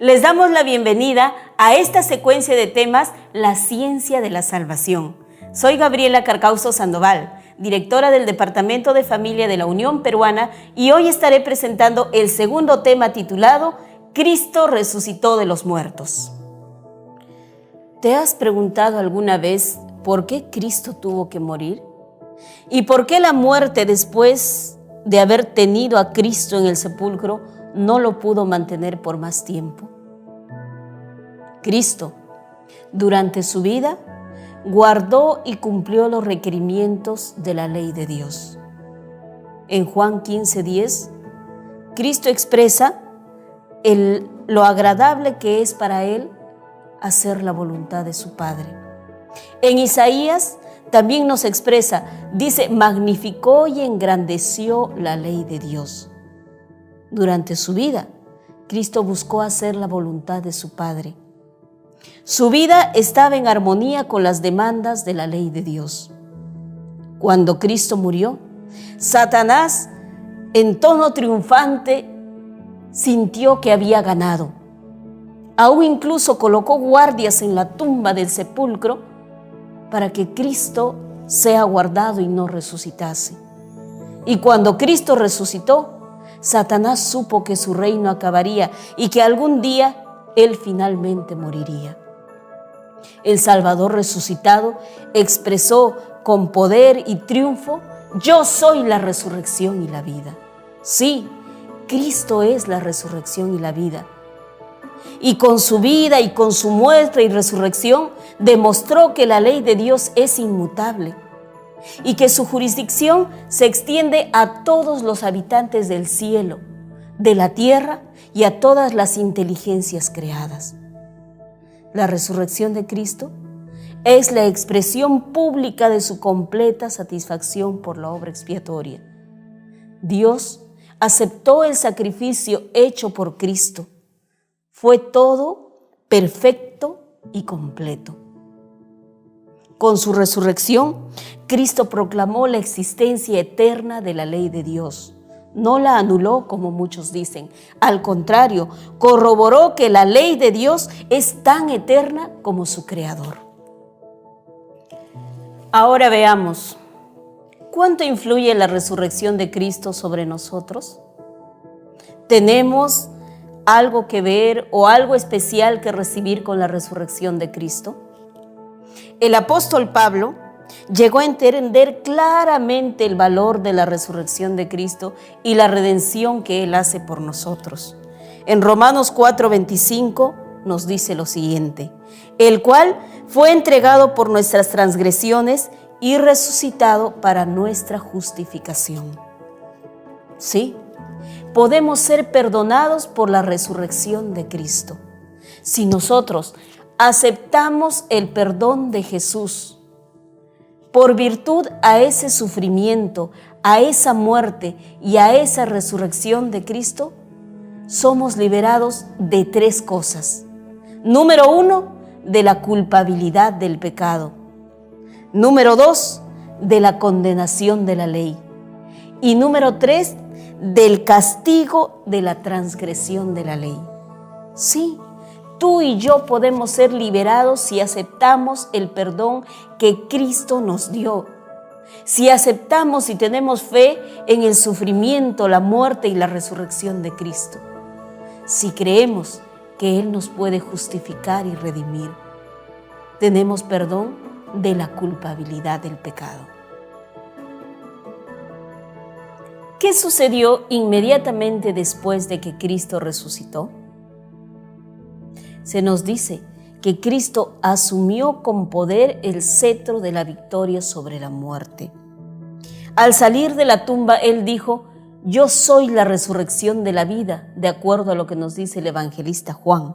Les damos la bienvenida a esta secuencia de temas, la ciencia de la salvación. Soy Gabriela Carcauso Sandoval, directora del Departamento de Familia de la Unión Peruana, y hoy estaré presentando el segundo tema titulado Cristo resucitó de los muertos. ¿Te has preguntado alguna vez por qué Cristo tuvo que morir? ¿Y por qué la muerte, después de haber tenido a Cristo en el sepulcro, no lo pudo mantener por más tiempo? Cristo, durante su vida, guardó y cumplió los requerimientos de la ley de Dios. En Juan 15:10, Cristo expresa lo agradable que es para Él hacer la voluntad de su Padre. En Isaías también nos expresa, dice, magnificó y engrandeció la ley de Dios. Durante su vida, Cristo buscó hacer la voluntad de su Padre. Su vida estaba en armonía con las demandas de la ley de Dios. Cuando Cristo murió, Satanás, en tono triunfante, sintió que había ganado. Aún incluso colocó guardias en la tumba del sepulcro para que Cristo sea guardado y no resucitase. Y cuando Cristo resucitó, Satanás supo que su reino acabaría y que algún día Él finalmente moriría. El Salvador resucitado expresó con poder y triunfo: yo soy la resurrección y la vida. Sí, Cristo es la resurrección y la vida. Y con su vida y con su muerte y resurrección demostró que la ley de Dios es inmutable y que su jurisdicción se extiende a todos los habitantes del cielo, de la tierra y a todas las inteligencias creadas. La resurrección de Cristo es la expresión pública de su completa satisfacción por la obra expiatoria. Dios aceptó el sacrificio hecho por Cristo. Fue todo perfecto y completo. Con su resurrección, Cristo proclamó la existencia eterna de la ley de Dios. No la anuló, como muchos dicen. Al contrario, corroboró que la ley de Dios es tan eterna como su creador. Ahora veamos, ¿cuánto influye la resurrección de Cristo sobre nosotros? ¿Tenemos algo que ver o algo especial que recibir con la resurrección de Cristo? El apóstol Pablo llegó a entender claramente el valor de la resurrección de Cristo y la redención que Él hace por nosotros. En Romanos 4:25 nos dice lo siguiente: el cual fue entregado por nuestras transgresiones y resucitado para nuestra justificación. Sí, podemos ser perdonados por la resurrección de Cristo. Si nosotros aceptamos el perdón de Jesús, por virtud a ese sufrimiento, a esa muerte y a esa resurrección de Cristo, somos liberados de tres cosas. Número 1, de la culpabilidad del pecado. Número 2, de la condenación de la ley. Y número 3, del castigo de la transgresión de la ley. Sí, tú y yo podemos ser liberados si aceptamos el perdón que Cristo nos dio. Si aceptamos y tenemos fe en el sufrimiento, la muerte y la resurrección de Cristo. Si creemos que Él nos puede justificar y redimir, tenemos perdón de la culpabilidad del pecado. ¿Qué sucedió inmediatamente después de que Cristo resucitó? Se nos dice que Cristo asumió con poder el cetro de la victoria sobre la muerte. Al salir de la tumba, Él dijo: yo soy la resurrección de la vida, de acuerdo a lo que nos dice el evangelista Juan.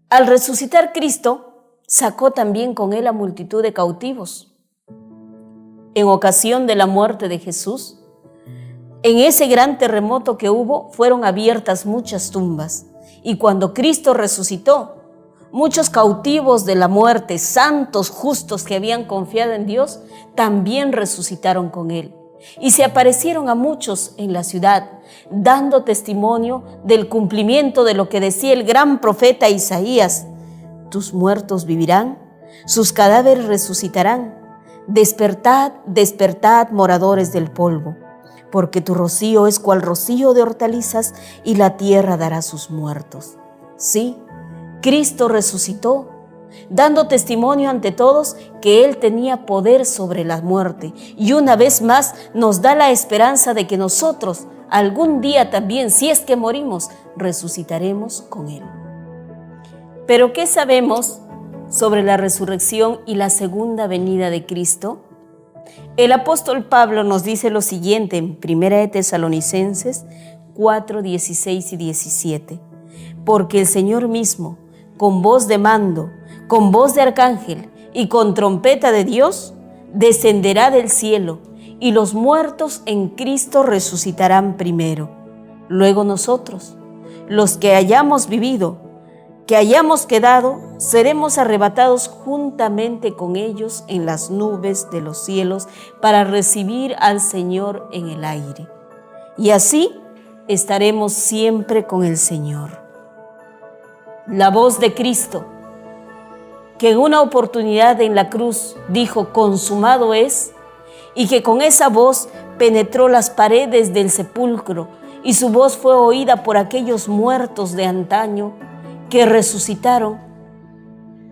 Al resucitar Cristo, sacó también con Él a multitud de cautivos. En ocasión de la muerte de Jesús, en ese gran terremoto que hubo, fueron abiertas muchas tumbas. Y cuando Cristo resucitó, muchos cautivos de la muerte, santos, justos que habían confiado en Dios, también resucitaron con Él. y se aparecieron a muchos en la ciudad, dando testimonio del cumplimiento de lo que decía el gran profeta Isaías: tus muertos vivirán, sus cadáveres resucitarán. Despertad, despertad, moradores del polvo, porque tu rocío es cual rocío de hortalizas, y la tierra dará sus muertos. Sí, Cristo resucitó, dando testimonio ante todos que Él tenía poder sobre la muerte, y una vez más nos da la esperanza de que nosotros algún día también, si es que morimos, resucitaremos con Él. Pero ¿qué sabemos sobre la resurrección y la segunda venida de Cristo? El apóstol Pablo nos dice lo siguiente en 1 de Tesalonicenses 4, 16 y 17. Porque el Señor mismo, con voz de mando, con voz de arcángel y con trompeta de Dios, descenderá del cielo, y los muertos en Cristo resucitarán primero. Luego nosotros, los que hayamos vivido, que hayamos quedado, seremos arrebatados juntamente con ellos en las nubes de los cielos para recibir al Señor en el aire. Y así estaremos siempre con el Señor. La voz de Cristo, que en una oportunidad en la cruz dijo: consumado es, y que con esa voz penetró las paredes del sepulcro, y su voz fue oída por aquellos muertos de antaño que resucitaron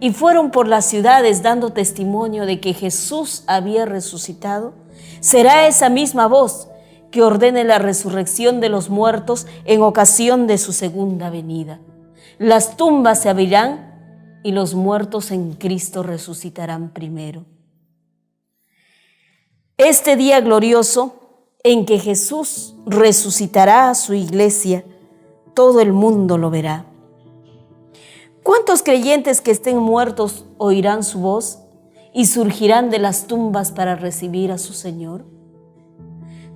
y fueron por las ciudades dando testimonio de que Jesús había resucitado. Será esa misma voz que ordene la resurrección de los muertos en ocasión de su segunda venida. Las tumbas se abrirán y los muertos en Cristo resucitarán primero. Este día glorioso en que Jesús resucitará a su iglesia, todo el mundo lo verá. ¿Cuántos creyentes que estén muertos oirán su voz y surgirán de las tumbas para recibir a su Señor?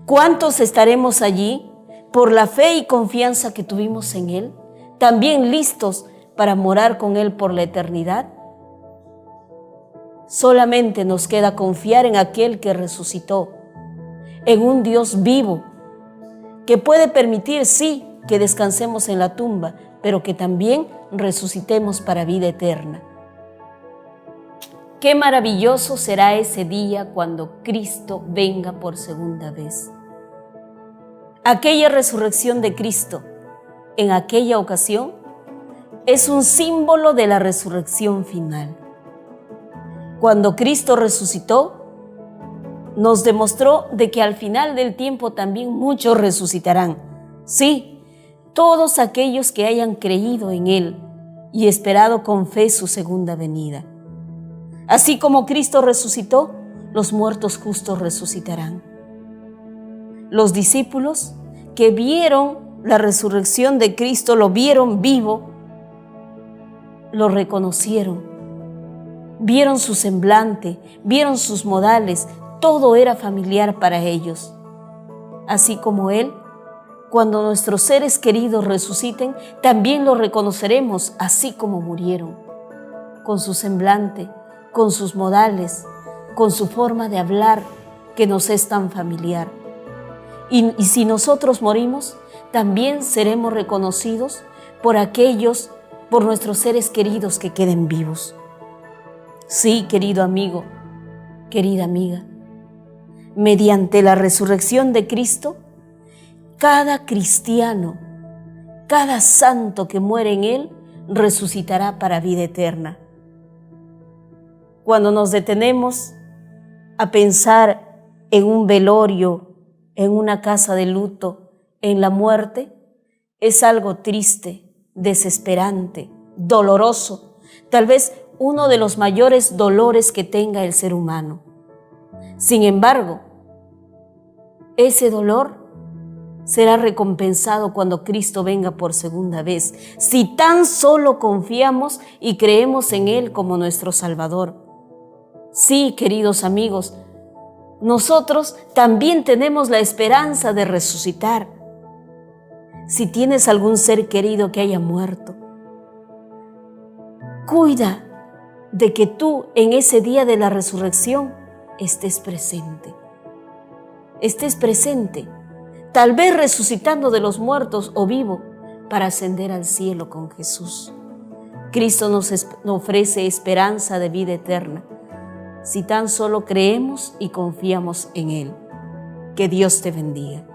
¿Cuántos estaremos allí por la fe y confianza que tuvimos en Él, también listos para morar con Él por la eternidad? Solamente nos queda confiar en aquel que resucitó, en un Dios vivo, que puede permitir, sí, que descansemos en la tumba, pero que también resucitemos para vida eterna. Qué maravilloso será ese día cuando Cristo venga por segunda vez. Aquella resurrección de Cristo en aquella ocasión es un símbolo de la resurrección final. Cuando Cristo resucitó, nos demostró de que al final del tiempo también muchos resucitarán. Sí, todos aquellos que hayan creído en Él y esperado con fe su segunda venida. Así como Cristo resucitó, los muertos justos resucitarán. Los discípulos que vieron la resurrección de Cristo, lo vieron vivo, lo reconocieron, vieron su semblante, vieron sus modales, todo era familiar para ellos. Así como Él, cuando nuestros seres queridos resuciten, también lo reconoceremos así como murieron, con su semblante, con sus modales, con su forma de hablar que nos es tan familiar. Y si nosotros morimos, también seremos reconocidos por aquellos, por nuestros seres queridos que queden vivos. Sí, querido amigo, querida amiga, mediante la resurrección de Cristo, cada cristiano, cada santo que muere en Él, resucitará para vida eterna. Cuando nos detenemos a pensar en un velorio, en una casa de luto, en la muerte, es algo triste, desesperante, doloroso, tal vez uno de los mayores dolores que tenga el ser humano. Sin embargo, ese dolor será recompensado cuando Cristo venga por segunda vez, si tan solo confiamos y creemos en Él como nuestro Salvador. Sí, queridos amigos, nosotros también tenemos la esperanza de resucitar. Si tienes algún ser querido que haya muerto, cuida de que tú en ese día de la resurrección estés presente. estés presente, tal vez resucitando de los muertos o vivo, para ascender al cielo con Jesús. Cristo nos ofrece esperanza de vida eterna, si tan solo creemos y confiamos en Él. Que Dios te bendiga.